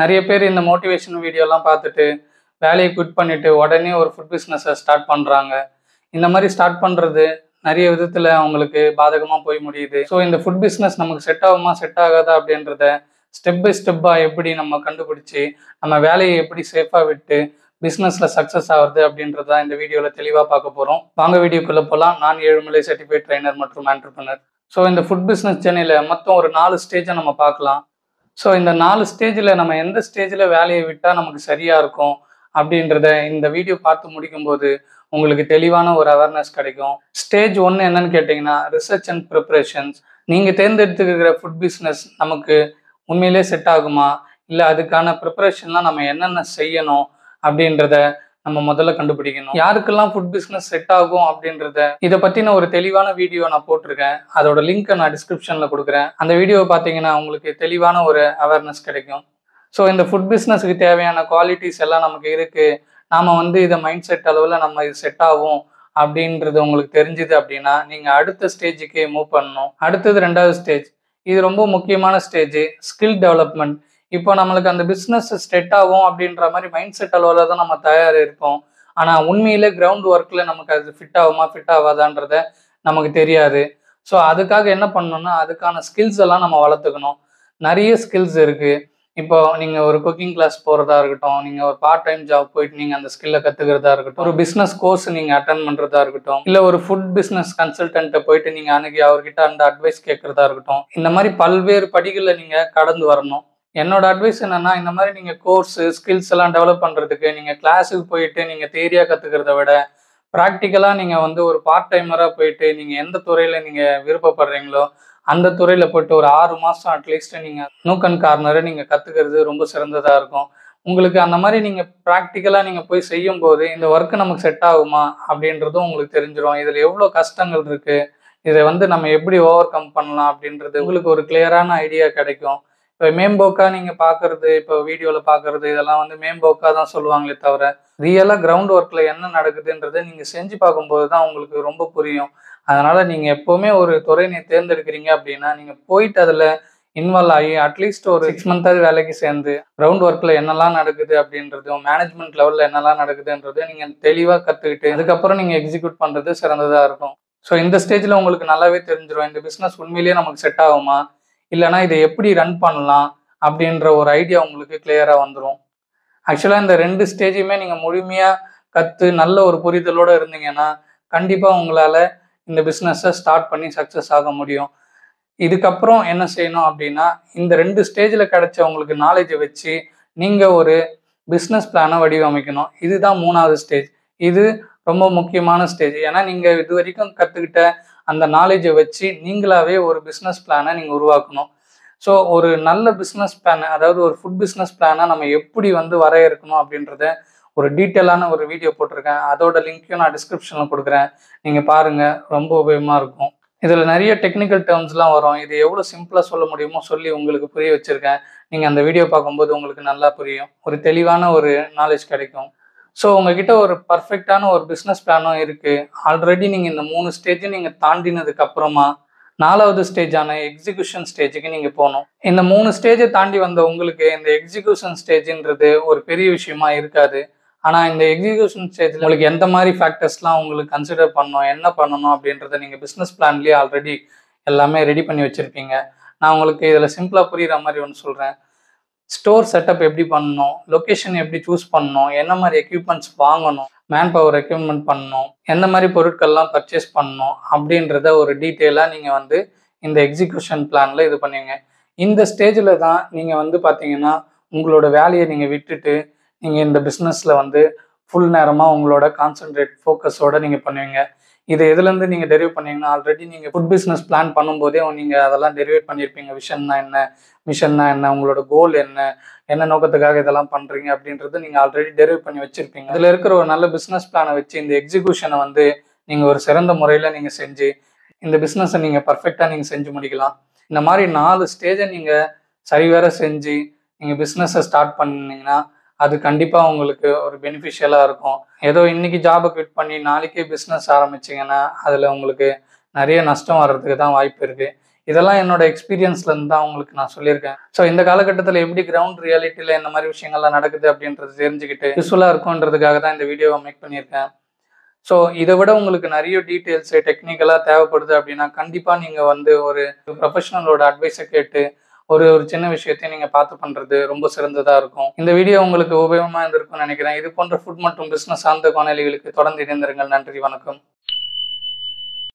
நிறைய பேர் இந்த மோட்டிவேஷன் வீடியோலாம் பார்த்துட்டு வேலையை குவிட் பண்ணிட்டு உடனே ஒரு ஃபுட் பிஸ்னஸை ஸ்டார்ட் பண்ணுறாங்க. இந்த மாதிரி ஸ்டார்ட் பண்ணுறது நிறைய விதத்தில் அவங்களுக்கு பாதகமாக போய் முடியுது. ஸோ இந்த ஃபுட் பிஸ்னஸ் நமக்கு செட் ஆகுமா செட் ஆகாதா அப்படின்றத ஸ்டெப் பை ஸ்டெப்பாக எப்படி நம்ம கண்டுபிடிச்சி நம்ம வேலையை எப்படி சேஃபாக விட்டு பிஸ்னஸில் சக்ஸஸ் ஆகுது அப்படின்றத இந்த வீடியோவில் தெளிவாக பார்க்க போகிறோம். வாங்க வீடியோக்குள்ளே போகலாம். நான் ஏழுமலை சர்டிஃபைட் ட்ரைனர் மற்றும் ஆண்டர்பிரனர். ஸோ இந்த ஃபுட் பிஸ்னஸ் ஜர்னியில் மொத்தம் ஒரு 4 ஸ்டேஜை நம்ம பார்க்கலாம். ஸோ இந்த 4 ஸ்டேஜில் நம்ம எந்த ஸ்டேஜில் வேலையை விட்டால் நமக்கு சரியாக இருக்கும் அப்படின்றத இந்த வீடியோ பார்த்து முடிக்கும்போது உங்களுக்கு தெளிவான ஒரு அவேர்னஸ் கிடைக்கும். ஸ்டேஜ் 1 என்னன்னு கேட்டிங்கன்னா ரிசர்ச் அண்ட் ப்ரிப்பரேஷன்ஸ். நீங்கள் தேர்ந்தெடுத்துக்கிற ஃபுட் பிஸ்னஸ் நமக்கு உண்மையிலே செட் ஆகுமா, இல்லை அதுக்கான ப்ரிப்பரேஷன்லாம் நம்ம என்னென்ன செய்யணும் அப்படின்றத நம்ம முதல்ல கண்டுபிடிக்கணும். யாருக்கெல்லாம் ஃபுட் பிஸ்னஸ் செட் ஆகும் அப்படின்றத இதை பற்றின ஒரு தெளிவான வீடியோ நான் போட்டிருக்கேன். அதோட லிங்க்கை நான் டிஸ்கிரிப்ஷனில் கொடுக்குறேன். அந்த வீடியோவை பார்த்தீங்கன்னா உங்களுக்கு தெளிவான ஒரு அவேர்னஸ் கிடைக்கும். ஸோ இந்த ஃபுட் பிஸ்னஸுக்கு தேவையான குவாலிட்டிஸ் எல்லாம் நமக்கு இருக்குது. நாம் இதை மைண்ட் செட் அளவில் நம்ம இது செட் ஆகும் அப்படின்றது உங்களுக்கு தெரிஞ்சுது அப்படின்னா நீங்கள் அடுத்த ஸ்டேஜுக்கு மூவ் பண்ணணும். அடுத்தது 2வது ஸ்டேஜ். இது ரொம்ப முக்கியமான ஸ்டேஜ், ஸ்கில் டெவலப்மெண்ட். இப்போ நம்மளுக்கு அந்த பிஸ்னஸ் செட் ஆகும் அப்படின்ற மாதிரி மைண்ட் செட் அளவில் தான் நம்ம தயார் இருப்போம். ஆனால் உண்மையிலே கிரவுண்ட் ஒர்க்கில் நமக்கு அது ஃபிட் ஆகுமா ஃபிட் ஆகாதான்றத நமக்கு தெரியாது. ஸோ அதுக்காக என்ன பண்ணணும்னா அதுக்கான ஸ்கில்ஸ் எல்லாம் நம்ம வளர்த்துக்கணும். நிறைய ஸ்கில்ஸ் இருக்குது. இப்போ நீங்கள் ஒரு குக்கிங் கிளாஸ் போகிறதா இருக்கட்டும், நீங்கள் ஒரு பார்ட் டைம் ஜாப் போயிட்டு நீங்கள் அந்த ஸ்கில்லை கற்றுக்கிறதா இருக்கட்டும், ஒரு பிஸ்னஸ் கோர்ஸ் நீங்கள் அட்டன் பண்ணுறதா இருக்கட்டும், இல்லை ஒரு ஃபுட் பிஸ்னஸ் கன்சல்டன்ட்டை போயிட்டு நீங்கள் அன்றைக்கி அவர்கிட்ட அந்த அட்வைஸ் கேட்குறதா இருக்கட்டும், இந்த மாதிரி பல்வேறு படிகளில் நீங்கள் கடந்து வரணும். என்னோட அட்வைஸ் என்னன்னா, இந்த மாதிரி நீங்கள் கோர்ஸு ஸ்கில்ஸ் எல்லாம் டெவலப் பண்ணுறதுக்கு நீங்கள் கிளாஸுக்கு போயிட்டு நீங்கள் தியரியாக கற்றுக்கிறத விட ப்ராக்டிக்கலாக நீங்கள் ஒரு பார்ட் டைமராக போயிட்டு நீங்கள் எந்த துறையில் நீங்கள் விருப்பப்படுறீங்களோ அந்த துறையில் போய்ட்டு ஒரு 6 மாதம் அட்லீஸ்ட் நீங்கள் நூக் அண்ட் கார்னரை நீங்கள் கற்றுக்கிறது ரொம்ப சிறந்ததாக இருக்கும். உங்களுக்கு அந்த மாதிரி நீங்கள் ப்ராக்டிக்கலாக நீங்கள் போய் செய்யும்போது இந்த ஒர்க்கு நமக்கு செட் ஆகுமா அப்படின்றதும் உங்களுக்கு தெரிஞ்சிடும். இதில் எவ்வளோ கஷ்டங்கள் இருக்குது, இதை நம்ம எப்படி ஓவர் கம் பண்ணலாம் அப்படின்றது உங்களுக்கு ஒரு கிளியரான ஐடியா கிடைக்கும். இப்போ மேம்போக்காக நீங்கள் பார்க்குறது, இப்போ வீடியோவில் பார்க்குறது இதெல்லாம் மேம்போக்காக தான் சொல்லுவாங்களே தவிர ரியலாக கிரவுண்ட் ஒர்க்கில் என்ன நடக்குதுன்றதை நீங்கள் செஞ்சு பார்க்கும்போது தான் உங்களுக்கு ரொம்ப புரியும். அதனால் நீங்கள் எப்போவுமே ஒரு துறையை தேர்ந்தெடுக்கிறீங்க அப்படின்னா நீங்கள் போயிட்டு அதில் இன்வால்வ் ஆகி அட்லீஸ்ட் ஒரு 6 மந்த்தாவது வேலைக்கு சேர்ந்து கிரவுண்ட் ஒர்க்கில் என்னெல்லாம் நடக்குது அப்படின்றதும் மேனேஜ்மெண்ட் லெவலில் என்னெல்லாம் நடக்குதுன்றதையும் நீங்கள் தெளிவாக கற்றுக்கிட்டு அதுக்கப்புறம் நீங்கள் எக்ஸிக்யூட் பண்ணுறது சிறந்ததாக இருக்கும். ஸோ இந்த ஸ்டேஜில் உங்களுக்கு நல்லாவே தெரிஞ்சிடும் இந்த பிஸ்னஸ் உண்மையிலேயே நமக்கு செட் ஆகுமா, இல்லைனா இதை எப்படி ரன் பண்ணலாம் அப்படின்ற ஒரு ஐடியா உங்களுக்கு கிளியராக வந்துடும். ஆக்சுவலாக இந்த 2 ஸ்டேஜையுமே நீங்கள் முழுமையாக கற்று நல்ல ஒரு புரிதலோடு இருந்தீங்கன்னா கண்டிப்பாக உங்களால் இந்த பிஸ்னஸை ஸ்டார்ட் பண்ணி சக்ஸஸ் ஆக முடியும். இதுக்கப்புறம் என்ன செய்யணும் அப்படின்னா இந்த 2 ஸ்டேஜில் கிடைச்ச உங்களுக்கு நாலேஜை வச்சு நீங்கள் ஒரு பிஸ்னஸ் பிளானை வடிவமைக்கணும். இதுதான் 3வது ஸ்டேஜ். இது ரொம்ப முக்கியமான ஸ்டேஜ். ஏன்னா நீங்கள் இது வரைக்கும் கற்றுக்கிட்ட அந்த நாலேஜை வச்சு நீங்களாவே ஒரு பிஸ்னஸ் பிளானை நீங்கள் உருவாக்கணும். ஸோ ஒரு நல்ல பிஸ்னஸ் பிளான், அதாவது ஒரு ஃபுட் பிஸ்னஸ் பிளானை நம்ம எப்படி வரையறுக்கணும் அப்படின்றத ஒரு டீட்டெயிலான ஒரு வீடியோ போட்டிருக்கேன். அதோட லிங்க்கையும் நான் டிஸ்கிரிப்ஷனில் கொடுக்குறேன். நீங்கள் பாருங்கள், ரொம்ப உபயோகமாக இருக்கும். இதில் நிறைய டெக்னிக்கல் டேர்ம்ஸ்லாம் வரும். இது எவ்வளோ சிம்பிளாக சொல்ல முடியுமோ சொல்லி உங்களுக்கு புரிய வச்சுருக்கேன். நீங்கள் அந்த வீடியோ பார்க்கும்போது உங்களுக்கு நல்லா புரியும், ஒரு தெளிவான ஒரு நாலேஜ் கிடைக்கும். ஸோ உங்ககிட்ட ஒரு பர்ஃபெக்டான ஒரு பிஸ்னஸ் பிளானும் இருக்குது. ஆல்ரெடி நீங்கள் இந்த 3 ஸ்டேஜும் நீங்கள் தாண்டினதுக்கு அப்புறமா 4வது ஸ்டேஜான எக்ஸிக்யூஷன் ஸ்டேஜுக்கு நீங்கள் போகணும். இந்த 3 ஸ்டேஜை தாண்டி வந்த உங்களுக்கு இந்த எக்ஸிக்யூஷன் ஸ்டேஜுன்றது ஒரு பெரிய விஷயமா இருக்காது. ஆனால் இந்த எக்ஸிக்யூஷன் ஸ்டேஜில் உங்களுக்கு எந்த மாதிரி ஃபேக்டர்ஸ்லாம் உங்களுக்கு கன்சிடர் பண்ணணும், என்ன பண்ணணும் அப்படின்றத நீங்கள் பிஸ்னஸ் பிளான்லேயே ஆல்ரெடி எல்லாமே ரெடி பண்ணி வச்சுருப்பீங்க. நான் உங்களுக்கு இதில் சிம்பிளாக புரிகிற மாதிரி ஒன்று சொல்கிறேன். ஸ்டோர் செட்டப் எப்படி பண்ணணும், லொக்கேஷன் எப்படி சூஸ் பண்ணணும், என்ன மாதிரி எக்யூப்மெண்ட்ஸ் வாங்கணும், மேன் பவர் ரெக்யூப்மெண்ட் பண்ணணும், எந்த மாதிரி பொருட்கள்லாம் பர்ச்சேஸ் பண்ணணும் அப்படின்றத ஒரு டீட்டெயிலாக நீங்கள் இந்த எக்ஸிக்யூஷன் பிளானில் இது பண்ணுவீங்க. இந்த ஸ்டேஜில் தான் நீங்கள் பார்த்தீங்கன்னா உங்களோட வேலையை நீங்கள் விட்டுட்டு நீங்கள் இந்த பிஸ்னஸில் ஃபுல் நேரமாக உங்களோட கான்சன்ட்ரேட் ஃபோக்கஸோடு நீங்கள் பண்ணுவீங்க. இது எதுலேருந்து நீங்கள் டெரிவ் பண்ணீங்கன்னா ஆல்ரெடி நீங்கள் ஃபுட் பிஸ்னஸ் பிளான் பண்ணும்போதே நீங்கள் அதெல்லாம் டெரிவேட் பண்ணியிருப்பீங்க. விஷன்னா என்ன, மிஷன்னா என்ன, உங்களோட கோல் என்ன, என்ன நோக்கத்துக்காக இதெல்லாம் பண்ணுறீங்க அப்படின்றது நீங்கள் ஆல்ரெடி டெரிவ் பண்ணி வச்சுருப்பீங்க. இதில் இருக்கிற ஒரு நல்ல பிஸ்னஸ் பிளானை வச்சு இந்த எக்ஸிக்யூஷனை நீங்கள் ஒரு சிறந்த முறையில் நீங்கள் செஞ்சு இந்த பிஸ்னஸை நீங்கள் பர்ஃபெக்டாக நீங்கள் செஞ்சு முடிக்கலாம். இந்த மாதிரி 4 ஸ்டேஜை நீங்கள் சரிவர செஞ்சு நீங்கள் பிஸ்னஸை ஸ்டார்ட் பண்ணிங்கன்னா அது கண்டிப்பாக உங்களுக்கு ஒரு பெனிஃபிஷியலாக இருக்கும். ஏதோ இன்றைக்கி ஜாபை குவிட் பண்ணி நாளைக்கே பிஸ்னஸ் ஆரம்பிச்சிங்கன்னா அதில் உங்களுக்கு நிறைய நஷ்டம் வர்றதுக்கு தான் வாய்ப்பு இருக்குது. இதெல்லாம் என்னோட எக்ஸ்பீரியன்ஸ்லேருந்து தான் உங்களுக்கு நான் சொல்லியிருக்கேன். ஸோ இந்த காலகட்டத்தில் எப்படி கிரவுண்ட் ரியாலிட்டியில் இந்த மாதிரி விஷயங்கள்லாம் நடக்குது அப்படின்றது தெரிஞ்சுக்கிட்டு யூஸ்ஃபுல்லாக இருக்கும்ன்றதுக்காக தான் இந்த வீடியோவை மேக் பண்ணியிருக்கேன். ஸோ இதை விட உங்களுக்கு நிறைய டீட்டெயில்ஸு டெக்னிக்கலாக தேவைப்படுது அப்படின்னா கண்டிப்பாக நீங்கள் வந்து ஒரு ப்ரொஃபஷனலோட அட்வைஸை கேட்டு ஒரு சின்ன விஷயத்தையும் நீங்கள் பார்த்து பண்ணுறது ரொம்ப சிறந்ததாக இருக்கும். இந்த வீடியோ உங்களுக்கு உபயோகமாக இருந்திருக்கும்னு நினைக்கிறேன். இது போன்ற ஃபுட் மற்றும் பிஸ்னஸ் சார்ந்த காணொளிகளுக்கு தொடர்ந்து இணைந்திருங்கள். நன்றி, வணக்கம்.